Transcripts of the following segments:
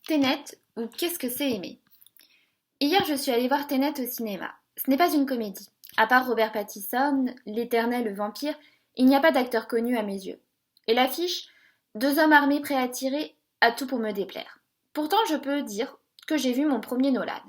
Tenet ou Qu'est-ce que c'est aimer? Hier, je suis allée voir Tenet au cinéma. Ce n'est pas une comédie. À part Robert Pattinson, l'éternel vampire, il n'y a pas d'acteur connu à mes yeux. Et l'affiche, deux hommes armés prêts à tirer, a tout pour me déplaire. Pourtant, je peux dire que j'ai vu mon premier Nolan.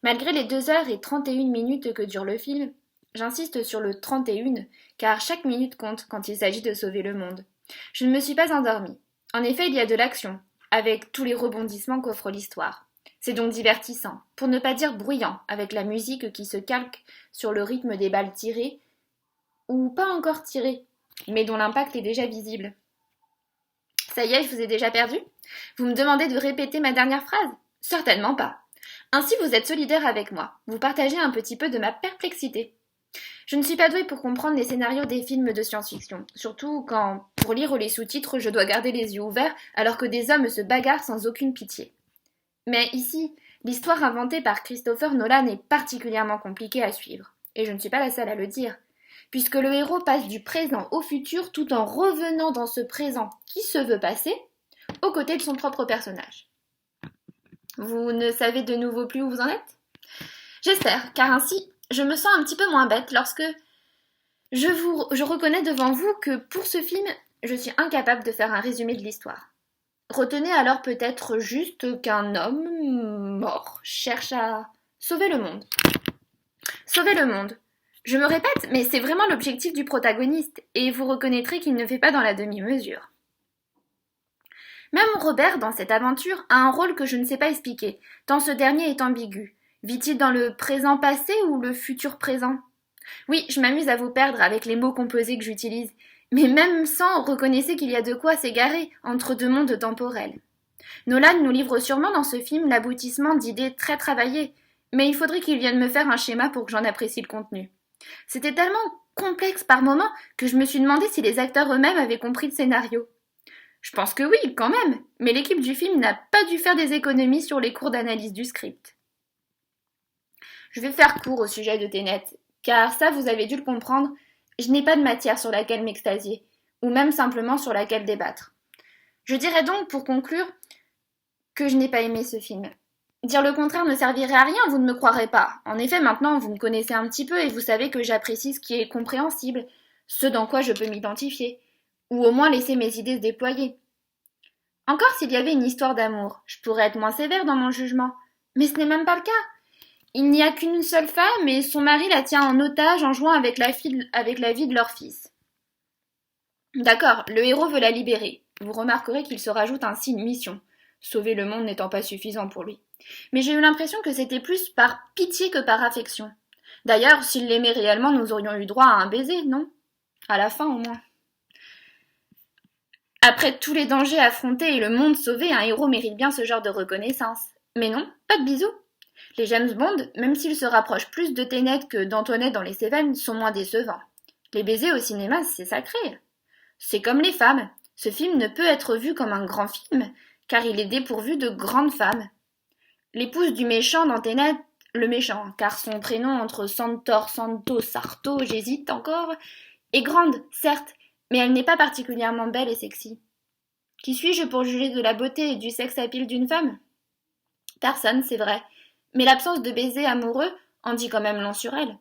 Malgré les 2h31 que dure le film, j'insiste sur le 31, car chaque minute compte quand il s'agit de sauver le monde. Je ne me suis pas endormie. En effet, il y a de l'action, avec tous les rebondissements qu'offre l'histoire. C'est donc divertissant, pour ne pas dire bruyant, avec la musique qui se calque sur le rythme des balles tirées, ou pas encore tirées, mais dont l'impact est déjà visible. Ça y est, je vous ai déjà perdu? Vous me demandez de répéter ma dernière phrase? Certainement pas. Ainsi vous êtes solidaire avec moi, vous partagez un petit peu de ma perplexité. Je ne suis pas douée pour comprendre les scénarios des films de science-fiction, surtout quand, pour lire les sous-titres, je dois garder les yeux ouverts alors que des hommes se bagarrent sans aucune pitié. Mais ici, l'histoire inventée par Christopher Nolan est particulièrement compliquée à suivre, et je ne suis pas la seule à le dire, puisque le héros passe du présent au futur tout en revenant dans ce présent qui se veut passer, aux côtés de son propre personnage. Vous ne savez de nouveau plus où vous en êtes? J'espère, car ainsi, je me sens un petit peu moins bête lorsque je reconnais devant vous que pour ce film, je suis incapable de faire un résumé de l'histoire. Retenez alors peut-être juste qu'un homme mort cherche à sauver le monde. Sauver le monde. Je me répète, mais c'est vraiment l'objectif du protagoniste, et vous reconnaîtrez qu'il ne fait pas dans la demi-mesure. Même Robert, dans cette aventure, a un rôle que je ne sais pas expliquer, tant ce dernier est ambigu. Vit-il dans le présent passé ou le futur présent? Oui, je m'amuse à vous perdre avec les mots composés que j'utilise, mais même sans, reconnaissez qu'il y a de quoi s'égarer entre deux mondes temporels. Nolan nous livre sûrement dans ce film l'aboutissement d'idées très travaillées, mais il faudrait qu'il vienne me faire un schéma pour que j'en apprécie le contenu. C'était tellement complexe par moments que je me suis demandé si les acteurs eux-mêmes avaient compris le scénario. Je pense que oui, quand même, mais l'équipe du film n'a pas dû faire des économies sur les cours d'analyse du script. Je vais faire court au sujet de Tenet, car ça vous avez dû le comprendre, je n'ai pas de matière sur laquelle m'extasier, ou même simplement sur laquelle débattre. Je dirais donc, pour conclure, que je n'ai pas aimé ce film. Dire le contraire ne servirait à rien, vous ne me croirez pas. En effet, maintenant, vous me connaissez un petit peu et vous savez que j'apprécie ce qui est compréhensible, ce dans quoi je peux m'identifier, ou au moins laisser mes idées se déployer. Encore s'il y avait une histoire d'amour, je pourrais être moins sévère dans mon jugement. Mais ce n'est même pas le cas. Il n'y a qu'une seule femme et son mari la tient en otage en jouant avec la vie de leur fils. D'accord, le héros veut la libérer. Vous remarquerez qu'il se rajoute ainsi une mission, sauver le monde n'étant pas suffisant pour lui. Mais j'ai eu l'impression que c'était plus par pitié que par affection. D'ailleurs, s'il l'aimait réellement, nous aurions eu droit à un baiser, non? À la fin, au moins. Après tous les dangers affrontés et le monde sauvé, un héros mérite bien ce genre de reconnaissance. Mais non, pas de bisous. Les James Bond, même s'ils se rapprochent plus de Tenet que d'Antoinette dans les Cévennes, sont moins décevants. Les baisers au cinéma, c'est sacré. C'est comme les femmes. Ce film ne peut être vu comme un grand film, car il est dépourvu de grandes femmes. L'épouse du méchant dans Tenet, le méchant, car son prénom entre Santor, Santo, Sarto, j'hésite encore, est grande, certes, mais elle n'est pas particulièrement belle et sexy. Qui suis-je pour juger de la beauté et du sex appeal d'une femme? Personne, c'est vrai, mais l'absence de baiser amoureux en dit quand même long sur elle.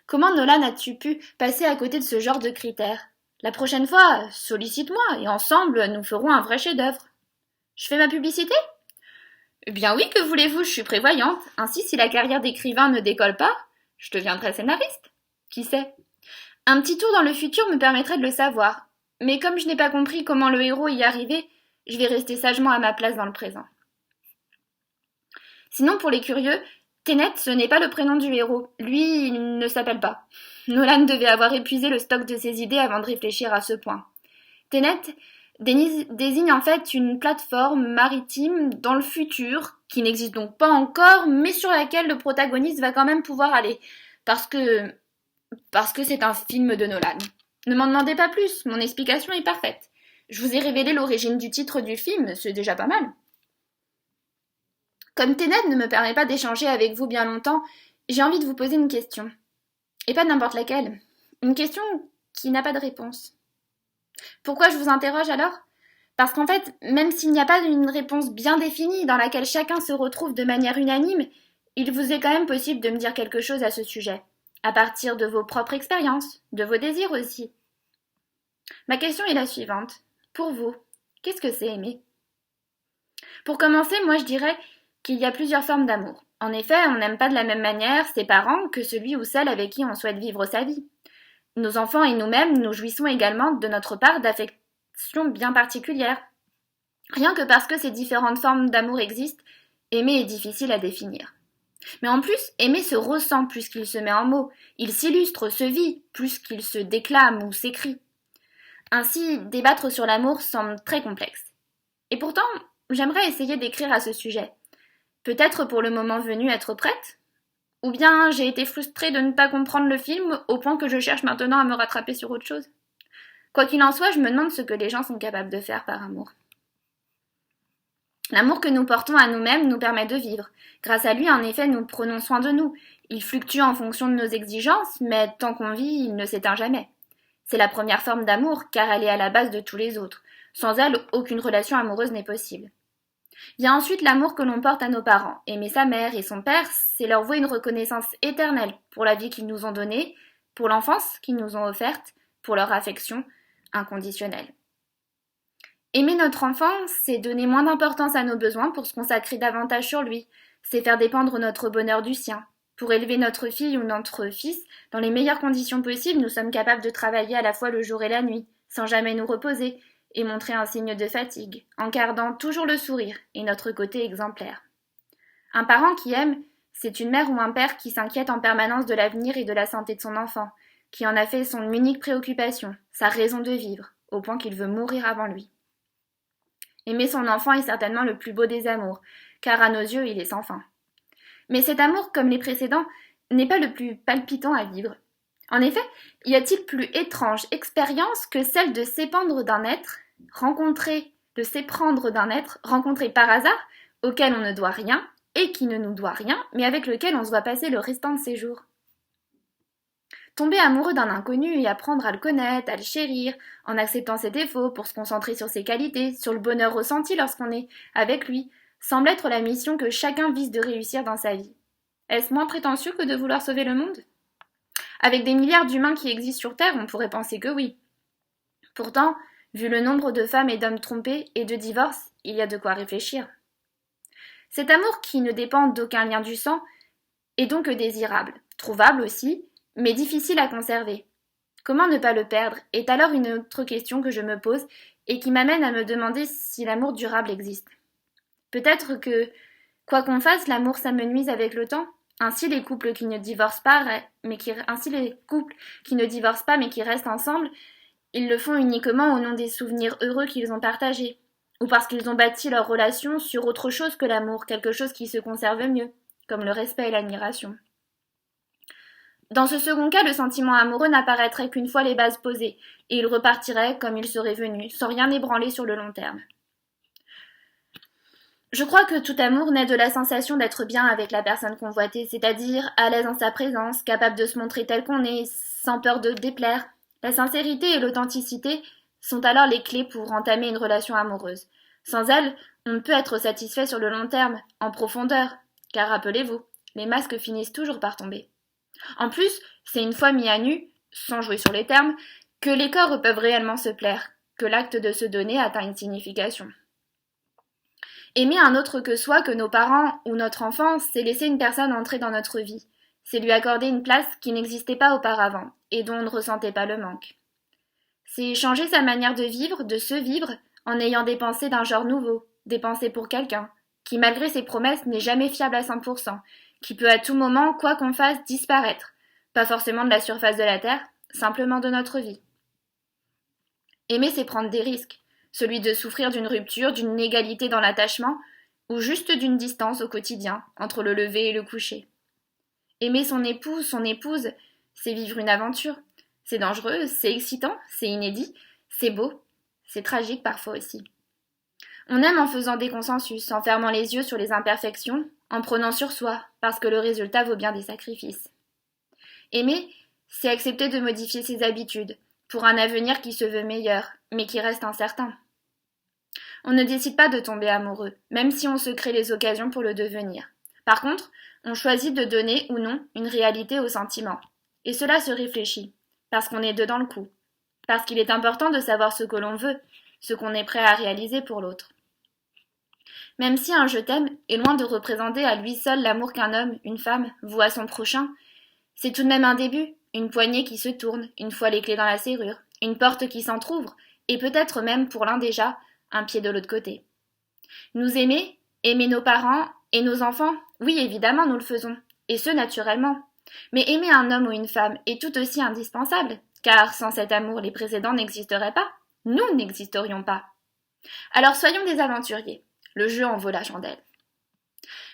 Comment Nolan as-tu pu passer à côté de ce genre de critères? La prochaine fois, sollicite-moi et ensemble nous ferons un vrai chef-d'œuvre. Je fais ma publicité? Eh bien oui, que voulez-vous, je suis prévoyante. Ainsi, si la carrière d'écrivain ne décolle pas, je deviendrai scénariste. Qui sait? Un petit tour dans le futur me permettrait de le savoir. Mais comme je n'ai pas compris comment le héros y arrivait, je vais rester sagement à ma place dans le présent. Sinon, pour les curieux, Tenet, ce n'est pas le prénom du héros. Lui, il ne s'appelle pas. Nolan devait avoir épuisé le stock de ses idées avant de réfléchir à ce point. Tenet désigne en fait une plateforme maritime dans le futur, qui n'existe donc pas encore, mais sur laquelle le protagoniste va quand même pouvoir aller. Parce que c'est un film de Nolan. Ne m'en demandez pas plus, mon explication est parfaite. Je vous ai révélé l'origine du titre du film, c'est déjà pas mal. Comme Tenet ne me permet pas d'échanger avec vous bien longtemps, j'ai envie de vous poser une question. Et pas n'importe laquelle. Une question qui n'a pas de réponse. Pourquoi je vous interroge alors? Parce qu'en fait, même s'il n'y a pas une réponse bien définie dans laquelle chacun se retrouve de manière unanime, il vous est quand même possible de me dire quelque chose à ce sujet, à partir de vos propres expériences, de vos désirs aussi. Ma question est la suivante. Pour vous, qu'est-ce que c'est aimer? Pour commencer, moi je dirais qu'il y a plusieurs formes d'amour. En effet, on n'aime pas de la même manière ses parents que celui ou celle avec qui on souhaite vivre sa vie. Nos enfants et nous-mêmes, nous jouissons également de notre part d'affection bien particulière. Rien que parce que ces différentes formes d'amour existent, aimer est difficile à définir. Mais en plus, aimer se ressent plus qu'il se met en mots, il s'illustre, se vit, plus qu'il se déclame ou s'écrit. Ainsi, débattre sur l'amour semble très complexe. Et pourtant, j'aimerais essayer d'écrire à ce sujet. Peut-être pour le moment venu être prête? Ou bien j'ai été frustrée de ne pas comprendre le film au point que je cherche maintenant à me rattraper sur autre chose. Quoi qu'il en soit, je me demande ce que les gens sont capables de faire par amour. L'amour que nous portons à nous-mêmes nous permet de vivre. Grâce à lui, en effet, nous prenons soin de nous. Il fluctue en fonction de nos exigences, mais tant qu'on vit, il ne s'éteint jamais. C'est la première forme d'amour, car elle est à la base de tous les autres. Sans elle, aucune relation amoureuse n'est possible. Vient ensuite l'amour que l'on porte à nos parents. Aimer sa mère et son père, c'est leur vouer une reconnaissance éternelle pour la vie qu'ils nous ont donnée, pour l'enfance qu'ils nous ont offerte, pour leur affection inconditionnelle. Aimer notre enfant, c'est donner moins d'importance à nos besoins pour se consacrer davantage sur lui, c'est faire dépendre notre bonheur du sien. Pour élever notre fille ou notre fils, dans les meilleures conditions possibles, nous sommes capables de travailler à la fois le jour et la nuit, sans jamais nous reposer, et montrer un signe de fatigue, en gardant toujours le sourire et notre côté exemplaire. Un parent qui aime, c'est une mère ou un père qui s'inquiète en permanence de l'avenir et de la santé de son enfant, qui en a fait son unique préoccupation, sa raison de vivre, au point qu'il veut mourir avant lui. Aimer son enfant est certainement le plus beau des amours, car à nos yeux il est sans fin. Mais cet amour, comme les précédents, n'est pas le plus palpitant à vivre. En effet, y a-t-il plus étrange expérience que celle de s'épandre d'un être, de s'éprendre d'un être rencontré par hasard, auquel on ne doit rien, et qui ne nous doit rien, mais avec lequel on se voit passer le restant de ses jours. Tomber amoureux d'un inconnu et apprendre à le connaître, à le chérir, en acceptant ses défauts pour se concentrer sur ses qualités, sur le bonheur ressenti lorsqu'on est avec lui, semble être la mission que chacun vise de réussir dans sa vie. Est-ce moins prétentieux que de vouloir sauver le monde? Avec des milliards d'humains qui existent sur Terre, on pourrait penser que oui. Pourtant, vu le nombre de femmes et d'hommes trompés et de divorces, il y a de quoi réfléchir. Cet amour qui ne dépend d'aucun lien du sang est donc désirable, trouvable aussi, mais difficile à conserver. Comment ne pas le perdre est alors une autre question que je me pose et qui m'amène à me demander si l'amour durable existe. Peut-être que, quoi qu'on fasse, l'amour s'amenuise avec le temps. Ainsi les couples qui ne divorcent pas, mais qui restent ensemble, ils le font uniquement au nom des souvenirs heureux qu'ils ont partagés, ou parce qu'ils ont bâti leur relation sur autre chose que l'amour, quelque chose qui se conserve mieux, comme le respect et l'admiration. Dans ce second cas, le sentiment amoureux n'apparaîtrait qu'une fois les bases posées, et il repartirait comme il serait venu, sans rien ébranler sur le long terme. Je crois que tout amour naît de la sensation d'être bien avec la personne convoitée, c'est-à-dire à l'aise en sa présence, capable de se montrer tel qu'on est, sans peur de déplaire. La sincérité et l'authenticité sont alors les clés pour entamer une relation amoureuse. Sans elles, on ne peut être satisfait sur le long terme, en profondeur, car rappelez-vous, les masques finissent toujours par tomber. En plus, c'est une fois mis à nu, sans jouer sur les termes, que les corps peuvent réellement se plaire, que l'acte de se donner atteint une signification. Aimer un autre que soi, que nos parents ou notre enfant, c'est laisser une personne entrer dans notre vie. C'est lui accorder une place qui n'existait pas auparavant et dont on ne ressentait pas le manque. C'est changer sa manière de vivre, de se vivre, en ayant des pensées d'un genre nouveau, des pensées pour quelqu'un, qui malgré ses promesses n'est jamais fiable à 100%, qui peut à tout moment, quoi qu'on fasse, disparaître, pas forcément de la surface de la Terre, simplement de notre vie. Aimer, c'est prendre des risques, celui de souffrir d'une rupture, d'une inégalité dans l'attachement, ou juste d'une distance au quotidien, entre le lever et le coucher. Aimer son époux, son épouse, c'est vivre une aventure. C'est dangereux, c'est excitant, c'est inédit, c'est beau, c'est tragique parfois aussi. On aime en faisant des consensus, en fermant les yeux sur les imperfections, en prenant sur soi, parce que le résultat vaut bien des sacrifices. Aimer, c'est accepter de modifier ses habitudes, pour un avenir qui se veut meilleur, mais qui reste incertain. On ne décide pas de tomber amoureux, même si on se crée les occasions pour le devenir. Par contre, on choisit de donner ou non une réalité au sentiment. Et cela se réfléchit, parce qu'on est dedans le coup. Parce qu'il est important de savoir ce que l'on veut, ce qu'on est prêt à réaliser pour l'autre. Même si un je t'aime est loin de représenter à lui seul l'amour qu'un homme, une femme, voue à son prochain, c'est tout de même un début, une poignée qui se tourne, une fois les clés dans la serrure, une porte qui s'entr'ouvre, et peut-être même pour l'un déjà, un pied de l'autre côté. Nous aimer, aimer nos parents et nos enfants, oui évidemment nous le faisons, et ce naturellement. Mais aimer un homme ou une femme est tout aussi indispensable, car sans cet amour les précédents n'existeraient pas, nous n'existerions pas. Alors soyons des aventuriers, le jeu en vaut la chandelle.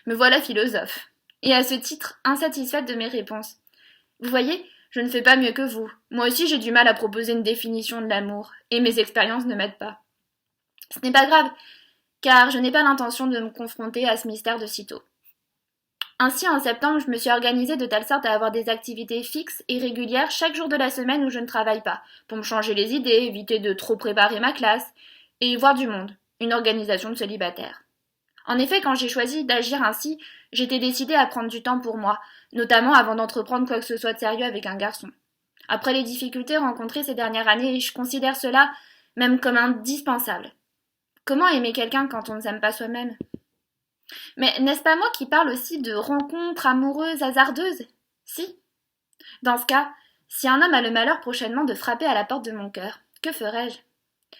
Me voilà philosophe, et à ce titre insatisfaite de mes réponses. Vous voyez, je ne fais pas mieux que vous. Moi aussi j'ai du mal à proposer une définition de l'amour, et mes expériences ne m'aident pas. Ce n'est pas grave, car je n'ai pas l'intention de me confronter à ce mystère de sitôt. Ainsi, en septembre, je me suis organisée de telle sorte à avoir des activités fixes et régulières chaque jour de la semaine où je ne travaille pas, pour me changer les idées, éviter de trop préparer ma classe, et voir du monde, une organisation de célibataire. En effet, quand j'ai choisi d'agir ainsi, j'étais décidée à prendre du temps pour moi, notamment avant d'entreprendre quoi que ce soit de sérieux avec un garçon. Après les difficultés rencontrées ces dernières années, je considère cela même comme indispensable. Comment aimer quelqu'un quand on ne s'aime pas soi-même ? Mais n'est-ce pas moi qui parle aussi de rencontres amoureuses hasardeuses ? Si. Dans ce cas, si un homme a le malheur prochainement de frapper à la porte de mon cœur, que ferais-je ?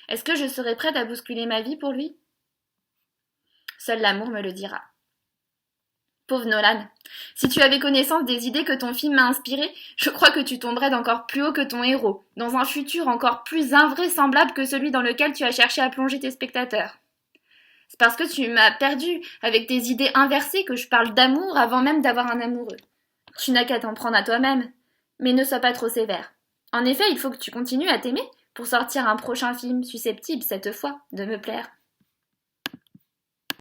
Est-ce que je serais prête à bousculer ma vie pour lui ? Seul l'amour me le dira. Pauvre Nolan, si tu avais connaissance des idées que ton film m'a inspirées, je crois que tu tomberais d'encore plus haut que ton héros, dans un futur encore plus invraisemblable que celui dans lequel tu as cherché à plonger tes spectateurs. C'est parce que tu m'as perdu avec tes idées inversées que je parle d'amour avant même d'avoir un amoureux. Tu n'as qu'à t'en prendre à toi-même, mais ne sois pas trop sévère. En effet, il faut que tu continues à t'aimer pour sortir un prochain film susceptible, cette fois, de me plaire.